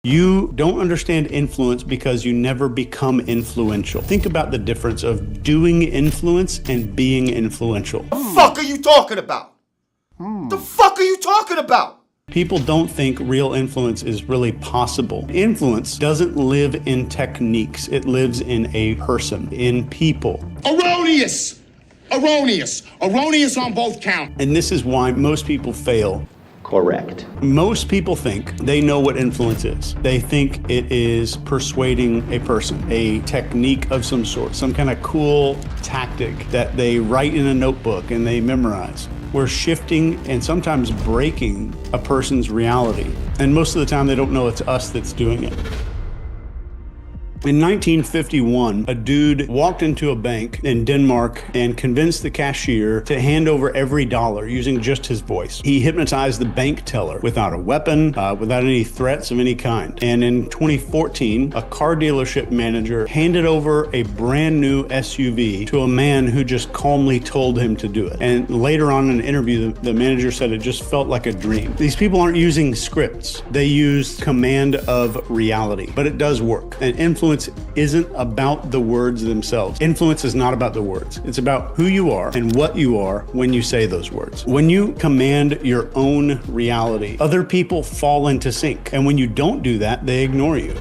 You don't understand influence because you never become influential. Think about the difference of doing influence and being influential. The fuck are you talking about? The fuck are you talking about? People don't think real influence is really possible. Influence doesn't live in techniques. It lives in a person, in people. Erroneous! Erroneous! Erroneous on both counts. And this is why most people fail. Correct. Most people think they know what influence is. They think it is persuading a person, a technique of some sort, some kind of cool tactic that they write in a notebook and they memorize. We're shifting and sometimes breaking a person's reality. And most of the time they don't know it's us that's doing it. In 1951, a dude walked into a bank in Denmark and convinced the cashier to hand over every dollar using just his voice. He hypnotized the bank teller without a weapon, without any threats of any kind. And in 2014, a car dealership manager handed over a brand new SUV to a man who just calmly told him to do it. And later on in an interview, the manager said it just felt like a dream. These people aren't using scripts. They use command of reality, but it does work. And influence isn't about the words themselves. Influence is not about the words. It's about who you are and what you are when you say those words. When you command your own reality, other people fall into sync. And when you don't do that, they ignore you.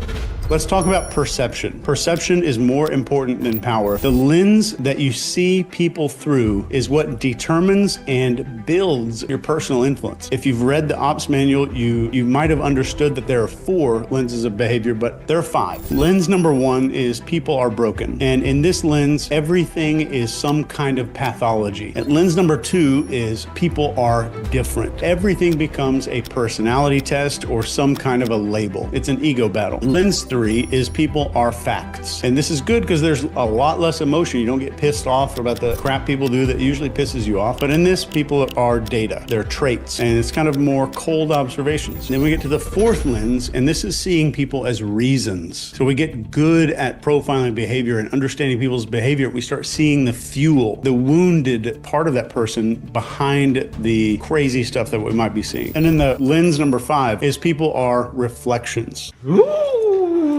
Let's talk about perception. Perception is more important than power. The lens that you see people through is what determines and builds your personal influence. If you've read the ops manual, you might have understood that there are 4 lenses of behavior, but there are 5. Lens number 1 is people are broken. And in this lens, everything is some kind of pathology. And lens number 2 is people are different. Everything becomes a personality test or some kind of a label. It's an ego battle. Lens 3 is people are facts. And this is good because there's a lot less emotion. You don't get pissed off about the crap people do that usually pisses you off. But in this, people are data. They're traits. And it's kind of more cold observations. Then we get to the 4th lens, and this is seeing people as reasons. So we get good at profiling behavior and understanding people's behavior. We start seeing the fuel, the wounded part of that person behind the crazy stuff that we might be seeing. And then the lens number 5 is people are reflections.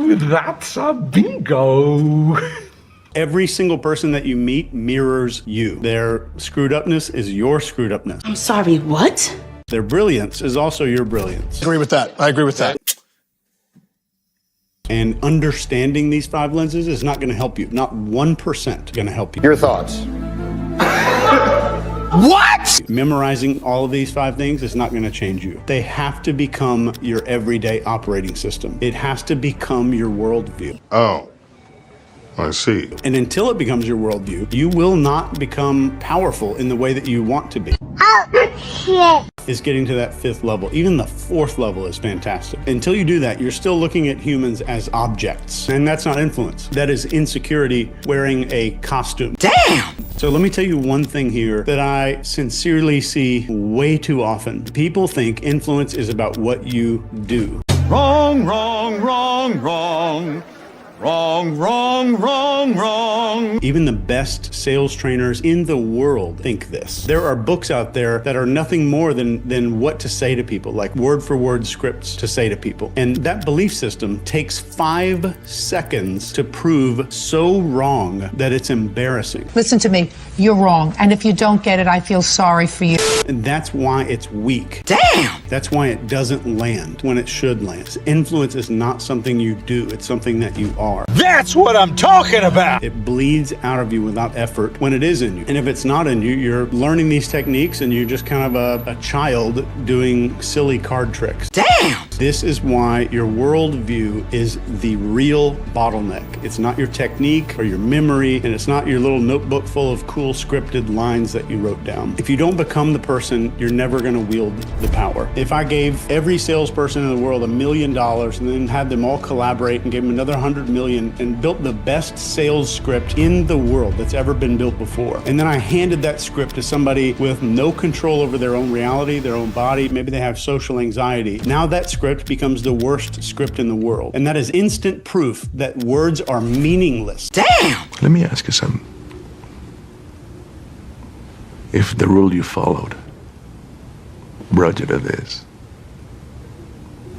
That's a bingo. Every single person that you meet mirrors you. Their screwed upness is your screwed upness. I'm sorry, what? Their brilliance is also your brilliance. I agree with that. I agree with that. And understanding these 5 lenses is not going to help you. Not 1% going to help you. Your thoughts? What? Memorizing all of these 5 things is not going to change you. They have to become your everyday operating system. It has to become your worldview. Oh, I see. And until it becomes your worldview, you will not become powerful in the way that you want to be. Is getting to that 5th level. Even the 4th level is fantastic. Until you do that, you're still looking at humans as objects. And that's not influence. That is insecurity wearing a costume. Damn! So let me tell you one thing here that I sincerely see way too often. People think influence is about what you do. Wrong, wrong, wrong, wrong. Wrong, wrong, wrong, wrong. Even the best sales trainers in the world think this. There are books out there that are nothing more than what to say to people, like word for word scripts to say to people. And that belief system takes 5 seconds to prove so wrong that it's embarrassing. Listen to me, you're wrong. And if you don't get it, I feel sorry for you. And that's why it's weak. Damn! That's why it doesn't land when it should land. Influence is not something you do, it's something that you are. That's what I'm talking about! It bleeds out of you without effort when it is in you. And if it's not in you, you're learning these techniques and you're just kind of a child doing silly card tricks. Damn! This is why your worldview is the real bottleneck. It's not your technique or your memory, and it's not your little notebook full of cool scripted lines that you wrote down. If you don't become the person, you're never going to wield the power. If I gave every salesperson in the world $1 million and then had them all collaborate and gave them another 100 million and built the best sales script in the world that's ever been built before, and then I handed that script to somebody with no control over their own reality, their own body, maybe they have social anxiety, now that script becomes the worst script in the world. And that is instant proof that words are meaningless. Damn! Let me ask you something. If the rule you followed brought you to this,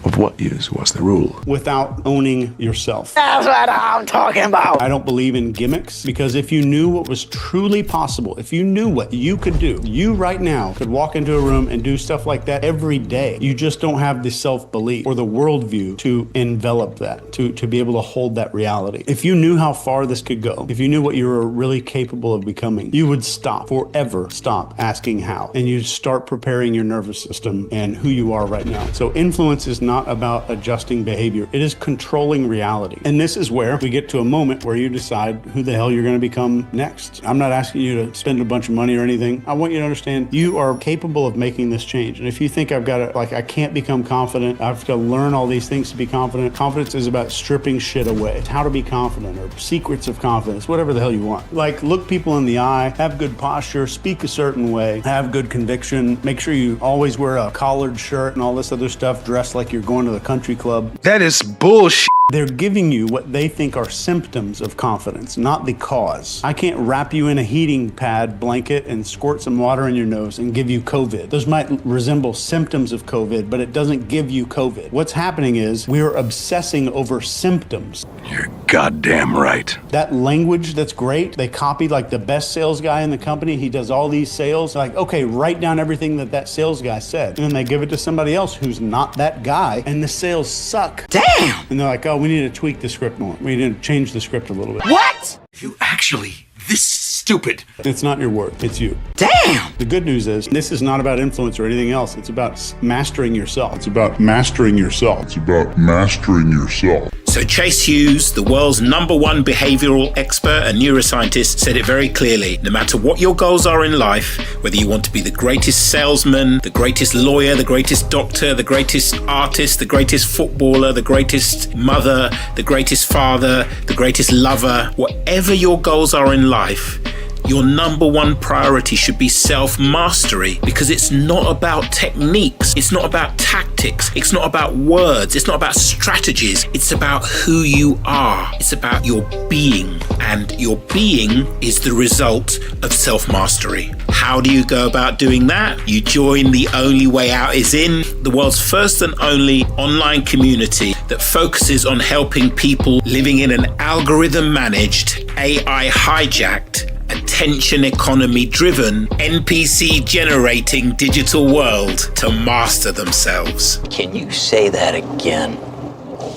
Of what use was the rule? without owning yourself. That's what I'm talking about. I don't believe in gimmicks, because if you knew what was truly possible, if you knew what you could do, you right now could walk into a room and do stuff like that every day. You just don't have the self-belief or the worldview to envelop that, to be able to hold that reality. If you knew how far this could go, if you knew what you were really capable of becoming, you would forever stop asking how, and you'd start preparing your nervous system and who you are right now. So influence is not about adjusting behavior. It is controlling reality. And this is where we get to a moment where you decide who the hell you're going to become next. I'm not asking you to spend a bunch of money or anything. I want you to understand you are capable of making this change. And if you think I can't become confident, I have to learn all these things to be confident. Confidence is about stripping shit away. It's how to be confident, or secrets of confidence, whatever the hell you want. Like, look people in the eye, have good posture, speak a certain way, have good conviction, make sure you always wear a collared shirt and all this other stuff, dress like you're going to the country club. That is bullshit. They're giving you what they think are symptoms of confidence, not the cause. I can't wrap you in a heating pad blanket and squirt some water in your nose and give you COVID. Those might resemble symptoms of COVID, but it doesn't give you COVID. What's happening is we're obsessing over symptoms. You're goddamn right. That language that's great, they copied like the best sales guy in the company. He does all these sales. Like, okay, write down everything that sales guy said. And then they give it to somebody else who's not that guy, and the sales suck. Damn! And they're like, oh, we need to tweak the script more. We need to change the script a little bit. What? You actually this stupid. It's not your word, it's you. Damn! The good news is this is not about influence or anything else. It's about mastering yourself. It's about mastering yourself. It's about mastering yourself. So Chase Hughes, the world's #1 behavioral expert and neuroscientist, said it very clearly. No matter what your goals are in life, whether you want to be the greatest salesman, the greatest lawyer, the greatest doctor, the greatest artist, the greatest footballer, the greatest mother, the greatest father, the greatest lover, whatever your goals are in life, your #1 priority should be self-mastery, because it's not about techniques, it's not about tactics, it's not about words, it's not about strategies, it's about who you are, it's about your being, and your being is the result of self-mastery. How do you go about doing that? You join The Only Way Out Is In, the world's first and only online community that focuses on helping people living in an algorithm-managed, AI-hijacked, attention economy driven, NPC generating digital world to master themselves. Can you say that again?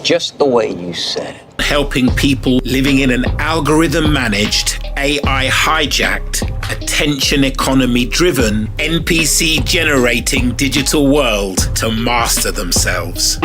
Just the way you said it. Helping people living in an algorithm managed, AI hijacked, attention economy driven, NPC generating digital world to master themselves.